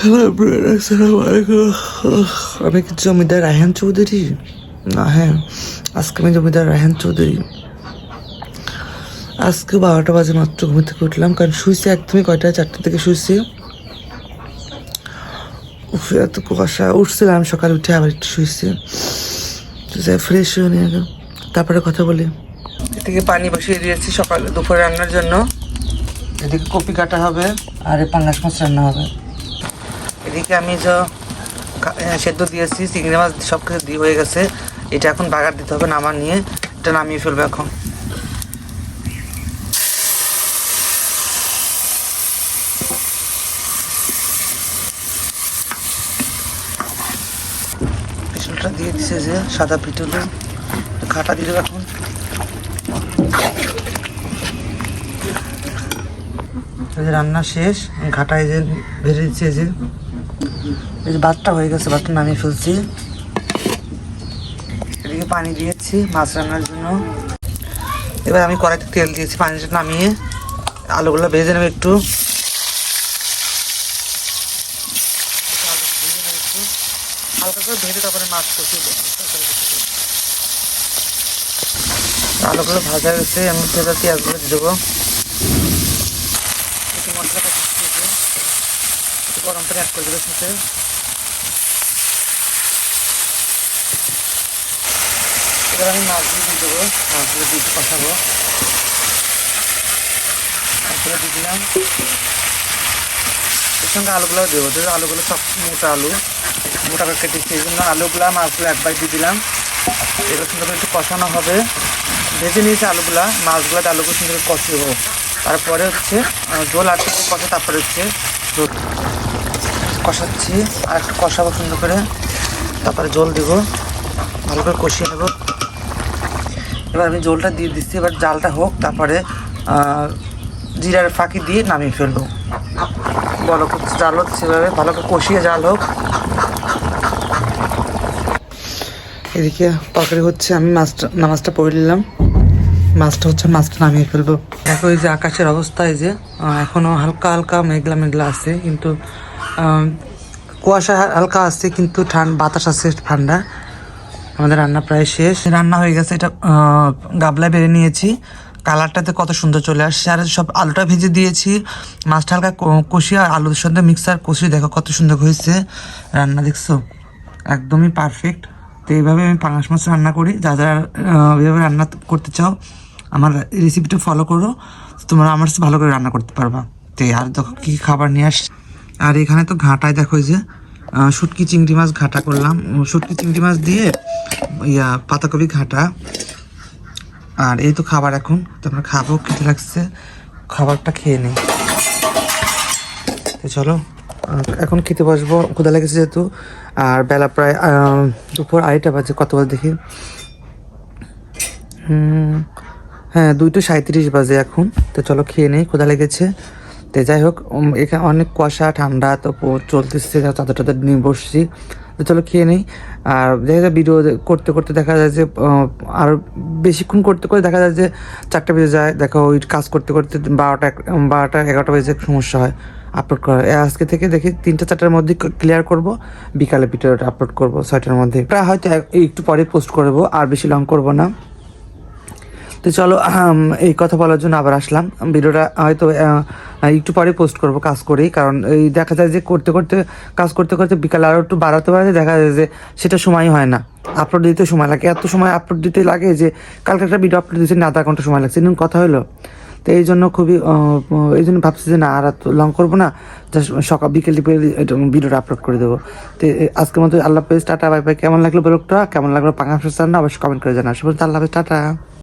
Hello brother, আসসালামু আলাইকুম। আমি কি জমিদার রায়হান চৌধুরী? না, হ্যাঁ, আজকে আমি জমিদার রায়হান চৌধুরী। আজকে 12টা বাজে মাত্র ঘুম থেকে উঠলাম, কারণ শুয়েছি একদমই 4টা থেকে শুয়েছি। এত কুয়াশা, উঠছিলাম সকালে, উঠে আবার একটু শুয়েছি। ফ্রেশ হয়ে নিয়ে তারপরে কথা বলি। এদিকে পানি বসিয়ে দিয়েছি সকালে দুপুরে রান্নার জন্য। এদিকে কপি কাটা হবে আর পাঙ্গাস মাছ রান্না হবে। এদিকে আমি যা সেদ্ধ দিয়েছি, চিংড়ি মাছ সব কিছু দিয়ে হয়ে গেছে। এটা এখন বাগার দিতে হবে, নামা নিয়ে এটা নামিয়ে ফেলবে এখন। পিটুলটা দিয়ে দিছে, যে সাদা পিটুল, ঘাটা দিল এখন। রান্না শেষ, ঘাটায় যে ভেজে দিচ্ছে, যে এই যে ভাতটা হয়ে গেছে, ভাতটা নামিয়ে ফেলছি। এদিকে পানি দিয়েছি মাছ রান্নার জন্য। এবার আমি কড়াইতে তেল দিয়েছি, পানিটা নামিয়ে আলুগুলো ভেজে নেবে একটু। হালকা করে ভেজে তারপরে মাছ কষিয়ে দেবো। আলুগুলো ভাজা গেছে, আমি পেঁয়াজগুলো দিয়ে দেবো। মশলাটা গরম করে অ্যাড করে দেবো সাথে। এবার আমি মাছগুলো দিয়ে দেবো, মাছগুলো দিয়ে একটু কষাবো। মাছগুলো দিয়ে দিলাম, এর সঙ্গে আলুগুলো দেবো। আলুগুলো সব মোটা আলু, মোটা করে কেটেছি, এই জন্য আলুগুলো মাছগুলো একবার দিয়ে দিলাম। এগুলো সুন্দর করে একটু কষানো হবে। ভেজে নিয়েছি আলুগুলা, মাছগুলোতে আলুগুলো সুন্দর করে কষিয়ে দেবো। তারপরে হচ্ছে ঝোল আর একটু কষা, তারপরে হচ্ছে ঝোল কষাচ্ছি আর একটু কষাবো সুন্দর করে, তারপরে জল দেবো, ভালো করে কষিয়ে নেবো। এবার আমি জলটা দিয়ে দিচ্ছি, এবার জালটা হোক, তারপরে জিরার ফাঁকি দিয়ে নামিয়ে ফেলবো। বলো জাল হচ্ছে, এভাবে ভালো করে কষিয়ে জাল হোক। এদিকে তরকারি হচ্ছে, আমি নামাজটা পড়ে নিলাম। মাছটা নামিয়ে ফেলবো। দেখো এই যে আকাশের অবস্থা, এই যে এখনো হালকা হালকা মেঘলা মেঘলা আছে, কিন্তু কুয়াশা হালকা আছে, কিন্তু বাতাস আছে ঠান্ডা। আমাদের রান্না প্রায় শেষ, রান্না হয়ে গেছে। এটা গাবলায় বেড়ে নিয়েছি, কালারটাতে কত সুন্দর চলে আসছে। আর সব আলুটা ভেজে দিয়েছি, মাছটা হালকা কষিয়ে আর আলুর সাথে মিক্সার কষিয়ে দেখো কত সুন্দর হয়েছে রান্না, দেখছো একদমই পারফেক্ট। তো এইভাবে আমি পাঙাশ মাছ রান্না করি। যারা এইভাবে রান্না করতে চাও, আমার রেসিপিটা ফলো করো, তোমরা আমার সাথে ভালো করে রান্না করতে পারবা। তো আর দেখো কী খাবার নিয়ে আস। আর এখানে তো ঘাটায় দেখো যে শুটকি চিংড়ি মাছ ঘাটা করলাম, শুটকি চিংড়ি মাছ দিয়ে পাতাকপি ঘাটা। আর এই তো খাবার, এখন তোমরা খাবো, খেতে লাগছে, খাবারটা খেয়ে নিই। তো চলো এখন খেতে বসবো, ক্ষুধা লেগেছে যেহেতু। আর বেলা প্রায় দুপুর 2টা বাজে, কত বাজে দেখি, হ্যাঁ 2:37 বাজে এখন। তো চলো খেয়ে নেই, ক্ষুধা লেগেছে। তো যাই হোক, এখানে অনেক কুয়াশা ঠান্ডা তো চলতেছে, চাদর টাদর নিয়ে বসছি। তো চলো খেয়ে নেই। আর দেখা যায় ভিডিও করতে করতে দেখা যায় যে আর বেশিক্ষণ করতে করে দেখা যায় যে 4টা বেজে যায়। দেখো ওই কাজ করতে করতে 12টা 11টা বেজে সমস্যা হয় আপলোড করা। আজকে থেকে দেখি 3টা 4টার মধ্যে ক্লিয়ার করব, বিকালে ভিডিওটা আপলোড করব 6টার মধ্যে। এটা হয়তো একটু পরে পোস্ট করবো, আর বেশি লং করব না। তো চলো এই কথা বলার জন্য আবার আসলাম। ভিডিওটা হয়তো একটু পরে পোস্ট করব কাজ করেই, কারণ এই দেখা যায় যে কাজ করতে করতে বিকালে আরও একটু বাড়াতে বাড়াতে দেখা যায় যে সেটা সময় হয় না, আপলোড দিতে সময় লাগে। এত সময় আপলোড দিতে লাগে যে কালকে একটা ভিডিও আপলোড দিয়েছি, আধা ঘন্টা সময় লাগছে, এরকম কথা হলো। তো এই জন্য এই জন্য ভাবছি যে না আর লং করবো না, জাস্ট সকাল বিকেল ভিডিওটা আপলোড করে দেবো। তো আজকের মতো আল্লাহ হাফেজ, টাটা, বাই বাই। কেমন লাগলো ব্লগটা, কেমন লাগলো পাঙাশ মাছ রান্না অবশ্যই কমেন্ট করে জানাও। আল্লাহ হাফেজ, টাটা।